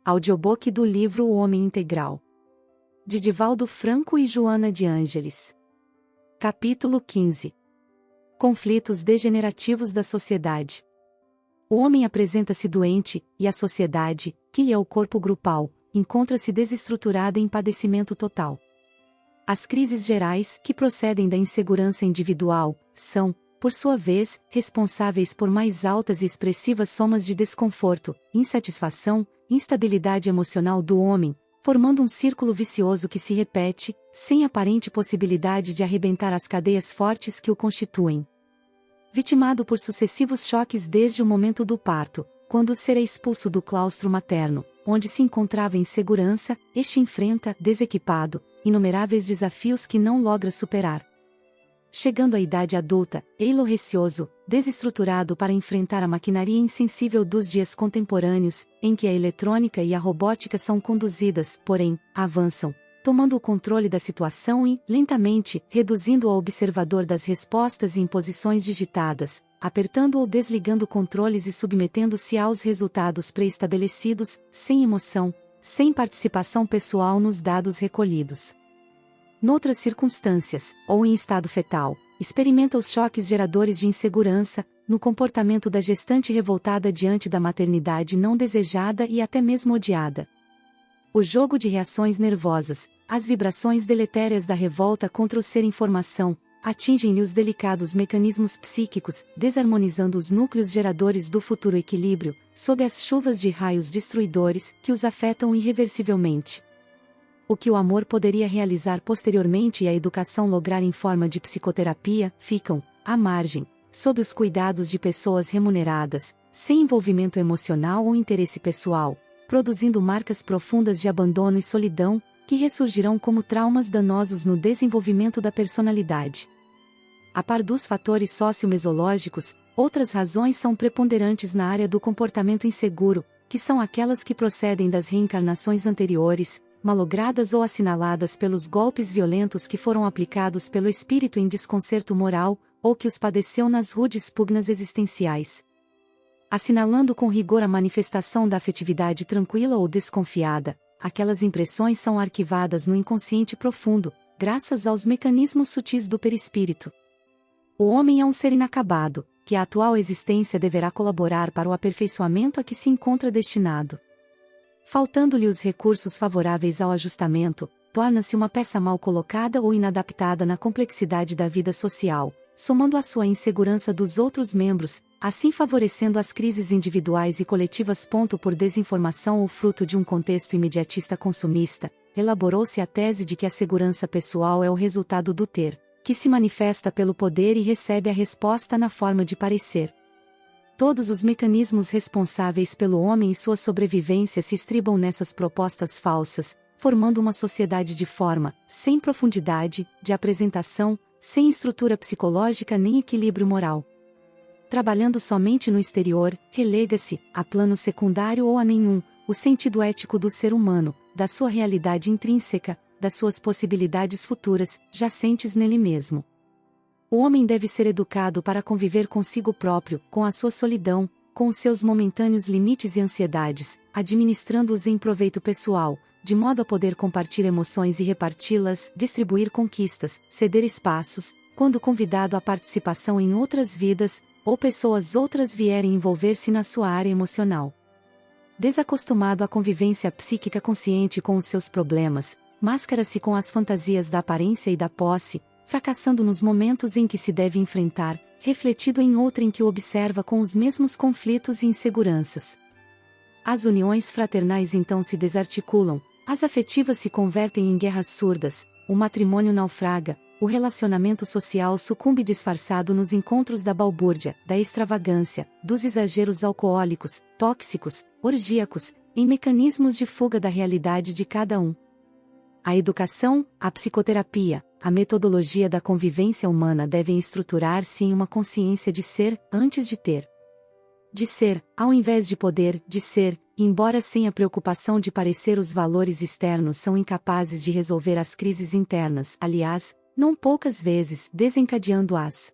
Audiobook do livro O Homem Integral, de Divaldo Franco e Joana de Ângeles. Capítulo 15. Conflitos degenerativos da sociedade. O homem apresenta-se doente, e a sociedade, que é o corpo grupal, encontra-se desestruturada em padecimento total. As crises gerais, que procedem da insegurança individual, são, por sua vez, responsáveis por mais altas e expressivas somas de desconforto, insatisfação, instabilidade emocional do homem, formando um círculo vicioso que se repete, sem aparente possibilidade de arrebentar as cadeias fortes que o constituem. Vitimado por sucessivos choques desde o momento do parto, quando será expulso do claustro materno, onde se encontrava em segurança, este enfrenta, desequipado, inumeráveis desafios que não logra superar. Chegando à idade adulta, ei-lo receoso, desestruturado para enfrentar a maquinaria insensível dos dias contemporâneos, em que a eletrônica e a robótica são conduzidas, porém, avançam, tomando o controle da situação e, lentamente, reduzindo ao observador das respostas e imposições digitadas, apertando ou desligando controles e submetendo-se aos resultados pré-estabelecidos, sem emoção, sem participação pessoal nos dados recolhidos. Noutras circunstâncias, ou em estado fetal, experimenta os choques geradores de insegurança, no comportamento da gestante revoltada diante da maternidade não desejada e até mesmo odiada. O jogo de reações nervosas, as vibrações deletérias da revolta contra o ser em formação, atingem-lhe os delicados mecanismos psíquicos, desarmonizando os núcleos geradores do futuro equilíbrio, sob as chuvas de raios destruidores que os afetam irreversivelmente. O que o amor poderia realizar posteriormente e a educação lograr em forma de psicoterapia, ficam, à margem, sob os cuidados de pessoas remuneradas, sem envolvimento emocional ou interesse pessoal, produzindo marcas profundas de abandono e solidão, que ressurgirão como traumas danosos no desenvolvimento da personalidade. A par dos fatores socio-mesológicos, outras razões são preponderantes na área do comportamento inseguro, que são aquelas que procedem das reencarnações anteriores, malogradas ou assinaladas pelos golpes violentos que foram aplicados pelo espírito em desconcerto moral, ou que os padeceu nas rudes pugnas existenciais. Assinalando com rigor a manifestação da afetividade tranquila ou desconfiada, aquelas impressões são arquivadas no inconsciente profundo, graças aos mecanismos sutis do perispírito. O homem é um ser inacabado, que a atual existência deverá colaborar para o aperfeiçoamento a que se encontra destinado. Faltando-lhe os recursos favoráveis ao ajustamento, torna-se uma peça mal colocada ou inadaptada na complexidade da vida social, somando à sua insegurança dos outros membros, assim favorecendo as crises individuais e coletivas. Por desinformação ou fruto de um contexto imediatista consumista, elaborou-se a tese de que a segurança pessoal é o resultado do ter, que se manifesta pelo poder e recebe a resposta na forma de parecer. Todos os mecanismos responsáveis pelo homem e sua sobrevivência se estribam nessas propostas falsas, formando uma sociedade de forma, sem profundidade, de apresentação, sem estrutura psicológica nem equilíbrio moral. Trabalhando somente no exterior, relega-se, a plano secundário ou a nenhum, o sentido ético do ser humano, da sua realidade intrínseca, das suas possibilidades futuras, jacentes nele mesmo. O homem deve ser educado para conviver consigo próprio, com a sua solidão, com os seus momentâneos limites e ansiedades, administrando-os em proveito pessoal, de modo a poder compartilhar emoções e reparti-las, distribuir conquistas, ceder espaços, quando convidado à participação em outras vidas, ou pessoas outras vierem envolver-se na sua área emocional. Desacostumado à convivência psíquica consciente com os seus problemas, máscara-se com as fantasias da aparência e da posse, fracassando nos momentos em que se deve enfrentar, refletido em outra em que o observa com os mesmos conflitos e inseguranças. As uniões fraternais então se desarticulam, as afetivas se convertem em guerras surdas, o matrimônio naufraga, o relacionamento social sucumbe disfarçado nos encontros da balbúrdia, da extravagância, dos exageros alcoólicos, tóxicos, orgíacos, em mecanismos de fuga da realidade de cada um. A educação, a psicoterapia, a metodologia da convivência humana devem estruturar-se em uma consciência de ser, antes de ter. De ser, ao invés de poder, de ser, embora sem a preocupação de parecer os valores externos são incapazes de resolver as crises internas, aliás, não poucas vezes desencadeando-as.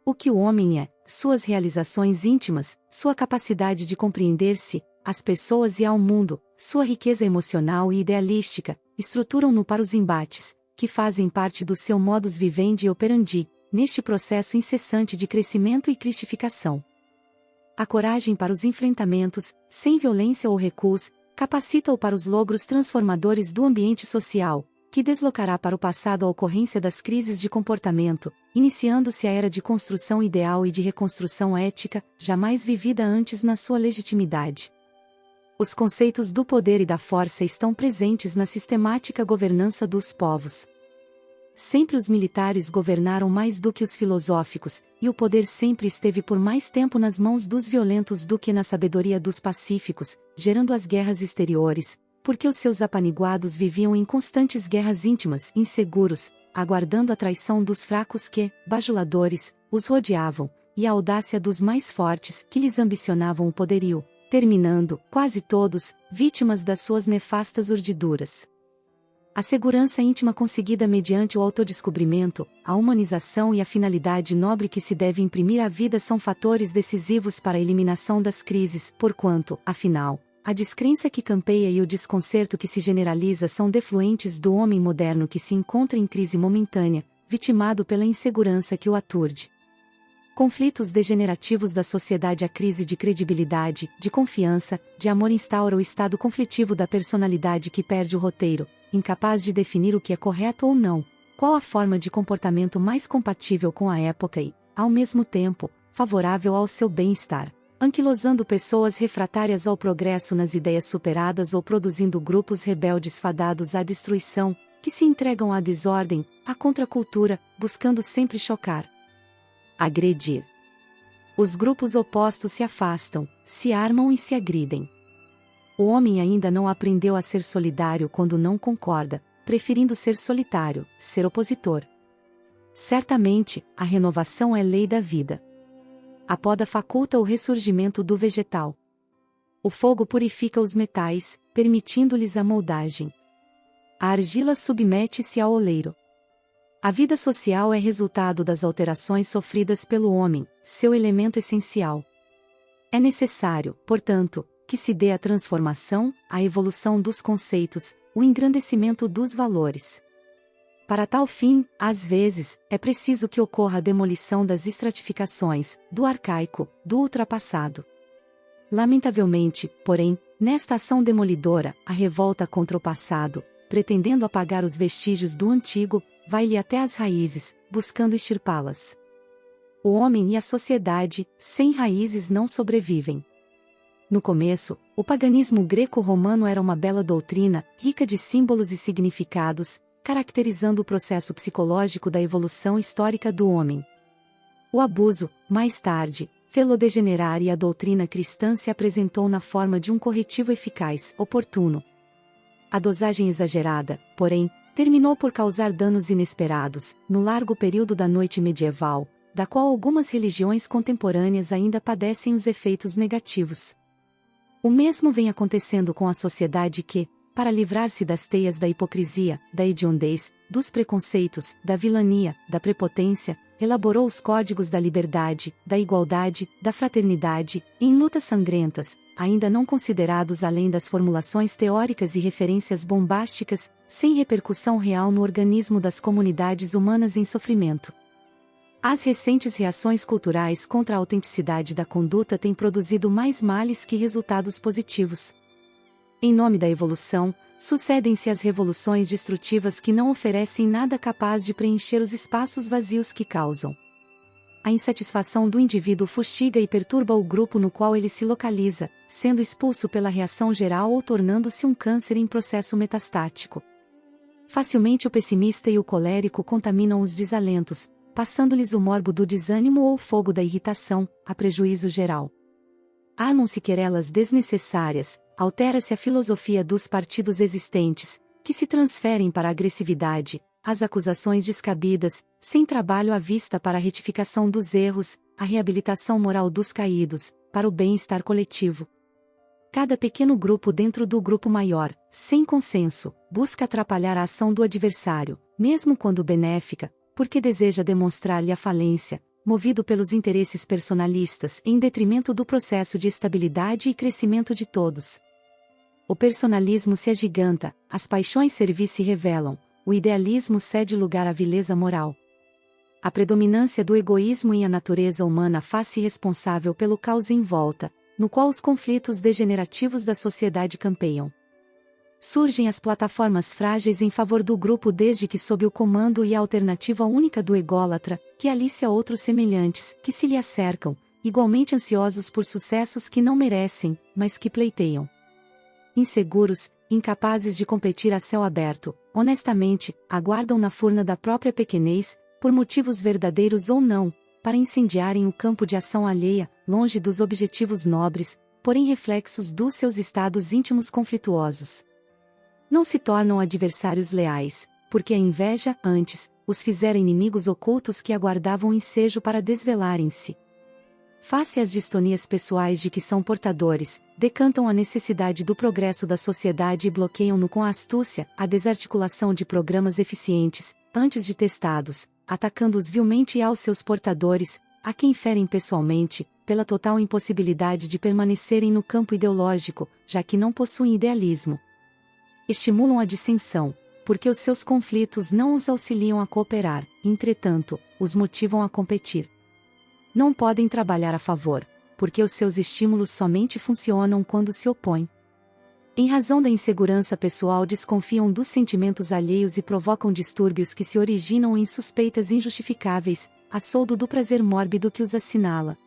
O que o homem é, suas realizações íntimas, sua capacidade de compreender-se, às pessoas e ao mundo, sua riqueza emocional e idealística, estruturam-no para os embates, que fazem parte do seu modus vivendi e operandi, neste processo incessante de crescimento e cristificação. A coragem para os enfrentamentos, sem violência ou recuos, capacita-o para os logros transformadores do ambiente social, que deslocará para o passado a ocorrência das crises de comportamento, iniciando-se a era de construção ideal e de reconstrução ética, jamais vivida antes na sua legitimidade. Os conceitos do poder e da força estão presentes na sistemática governança dos povos. Sempre os militares governaram mais do que os filosóficos, e o poder sempre esteve por mais tempo nas mãos dos violentos do que na sabedoria dos pacíficos, gerando as guerras exteriores, porque os seus apaniguados viviam em constantes guerras íntimas, inseguros, aguardando a traição dos fracos que, bajuladores, os rodeavam, e a audácia dos mais fortes que lhes ambicionavam o poderio, terminando, quase todos, vítimas das suas nefastas urdiduras. A segurança íntima conseguida mediante o autodescobrimento, a humanização e a finalidade nobre que se deve imprimir à vida são fatores decisivos para a eliminação das crises, porquanto, afinal, a descrença que campeia e o desconcerto que se generaliza são defluentes do homem moderno que se encontra em crise momentânea, vitimado pela insegurança que o aturde. Conflitos degenerativos da sociedade. A crise de credibilidade, de confiança, de amor instaura o estado conflitivo da personalidade que perde o roteiro, incapaz de definir o que é correto ou não, qual a forma de comportamento mais compatível com a época e, ao mesmo tempo, favorável ao seu bem-estar, anquilosando pessoas refratárias ao progresso nas ideias superadas ou produzindo grupos rebeldes fadados à destruição, que se entregam à desordem, à contracultura, buscando sempre chocar, agredir. Os grupos opostos se afastam, se armam e se agridem. O homem ainda não aprendeu a ser solidário quando não concorda, preferindo ser solitário, ser opositor. Certamente, a renovação é lei da vida. A poda faculta o ressurgimento do vegetal. O fogo purifica os metais, permitindo-lhes a moldagem. A argila submete-se ao oleiro. A vida social é resultado das alterações sofridas pelo homem, seu elemento essencial. É necessário, portanto, que se dê a transformação, a evolução dos conceitos, o engrandecimento dos valores. Para tal fim, às vezes, é preciso que ocorra a demolição das estratificações, do arcaico, do ultrapassado. Lamentavelmente, porém, nesta ação demolidora, a revolta contra o passado, pretendendo apagar os vestígios do antigo, vai-lhe até as raízes, buscando extirpá-las. O homem e a sociedade, sem raízes não sobrevivem. No começo, o paganismo greco-romano era uma bela doutrina, rica de símbolos e significados, caracterizando o processo psicológico da evolução histórica do homem. O abuso, mais tarde, fê-lo degenerar e a doutrina cristã se apresentou na forma de um corretivo eficaz, oportuno. A dosagem exagerada, porém, terminou por causar danos inesperados, no largo período da noite medieval, da qual algumas religiões contemporâneas ainda padecem os efeitos negativos. O mesmo vem acontecendo com a sociedade que, para livrar-se das teias da hipocrisia, da hediondez, dos preconceitos, da vilania, da prepotência, elaborou os códigos da liberdade, da igualdade, da fraternidade, em lutas sangrentas, ainda não considerados além das formulações teóricas e referências bombásticas, sem repercussão real no organismo das comunidades humanas em sofrimento. As recentes reações culturais contra a autenticidade da conduta têm produzido mais males que resultados positivos. Em nome da evolução, sucedem-se as revoluções destrutivas que não oferecem nada capaz de preencher os espaços vazios que causam. A insatisfação do indivíduo fustiga e perturba o grupo no qual ele se localiza, sendo expulso pela reação geral ou tornando-se um câncer em processo metastático. Facilmente o pessimista e o colérico contaminam os desalentos, passando-lhes o morbo do desânimo ou o fogo da irritação, a prejuízo geral. Armam-se querelas desnecessárias, altera-se a filosofia dos partidos existentes, que se transferem para a agressividade, as acusações descabidas, sem trabalho à vista para a retificação dos erros, a reabilitação moral dos caídos, para o bem-estar coletivo. Cada pequeno grupo dentro do grupo maior, sem consenso, busca atrapalhar a ação do adversário, mesmo quando benéfica, porque deseja demonstrar-lhe a falência, movido pelos interesses personalistas em detrimento do processo de estabilidade e crescimento de todos. O personalismo se agiganta, as paixões servis se revelam, o idealismo cede lugar à vileza moral. A predominância do egoísmo em a natureza humana faz-se responsável pelo caos em volta, no qual os conflitos degenerativos da sociedade campeiam. Surgem as plataformas frágeis em favor do grupo desde que sob o comando e a alternativa única do ególatra, que alicia outros semelhantes, que se lhe acercam, igualmente ansiosos por sucessos que não merecem, mas que pleiteiam. Inseguros, incapazes de competir a céu aberto, honestamente, aguardam na furna da própria pequenez, por motivos verdadeiros ou não, para incendiarem o campo de ação alheia, longe dos objetivos nobres, porém reflexos dos seus estados íntimos conflituosos. Não se tornam adversários leais, porque a inveja, antes, os fizera inimigos ocultos que aguardavam ensejo para desvelarem-se. Face às distonias pessoais de que são portadores, decantam a necessidade do progresso da sociedade e bloqueiam-no com astúcia, a desarticulação de programas eficientes, antes de testados, atacando-os vilmente aos seus portadores, a quem ferem pessoalmente, pela total impossibilidade de permanecerem no campo ideológico, já que não possuem idealismo. Estimulam a dissensão, porque os seus conflitos não os auxiliam a cooperar, entretanto, os motivam a competir. Não podem trabalhar a favor, porque os seus estímulos somente funcionam quando se opõem. Em razão da insegurança pessoal desconfiam dos sentimentos alheios e provocam distúrbios que se originam em suspeitas injustificáveis, a soldo do prazer mórbido que os assinala.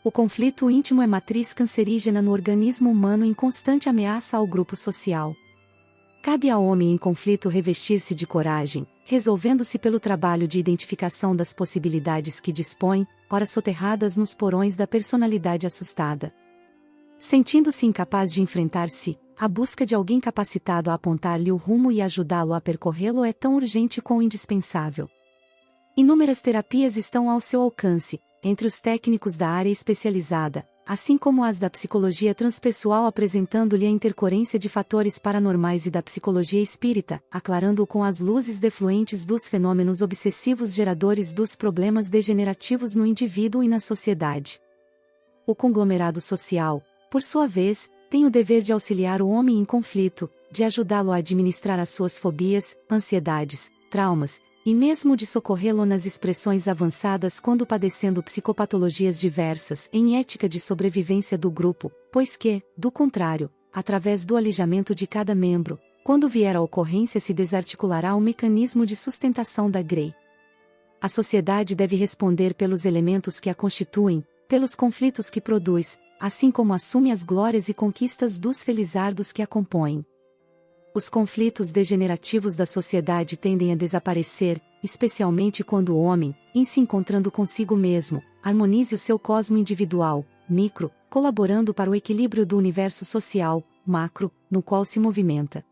O conflito íntimo é matriz cancerígena no organismo humano em constante ameaça ao grupo social. Cabe ao homem em conflito revestir-se de coragem, resolvendo-se pelo trabalho de identificação das possibilidades que dispõe, ora soterradas nos porões da personalidade assustada. Sentindo-se incapaz de enfrentar-se, a busca de alguém capacitado a apontar-lhe o rumo e ajudá-lo a percorrê-lo é tão urgente quão indispensável. Inúmeras terapias estão ao seu alcance, entre os técnicos da área especializada, assim como as da psicologia transpessoal, apresentando-lhe a intercorrência de fatores paranormais e da psicologia espírita, aclarando-o com as luzes defluentes dos fenômenos obsessivos geradores dos problemas degenerativos no indivíduo e na sociedade. O conglomerado social, por sua vez, tem o dever de auxiliar o homem em conflito, de ajudá-lo a administrar as suas fobias, ansiedades, traumas, e mesmo de socorrê-lo nas expressões avançadas quando padecendo psicopatologias diversas, em ética de sobrevivência do grupo, pois que, do contrário, através do alijamento de cada membro, quando vier a ocorrência se desarticulará o mecanismo de sustentação da grey. A sociedade deve responder pelos elementos que a constituem, pelos conflitos que produz, assim como assume as glórias e conquistas dos felizardos que a compõem. Os conflitos degenerativos da sociedade tendem a desaparecer, especialmente quando o homem, em se encontrando consigo mesmo, harmonize o seu cosmo individual, micro, colaborando para o equilíbrio do universo social, macro, no qual se movimenta.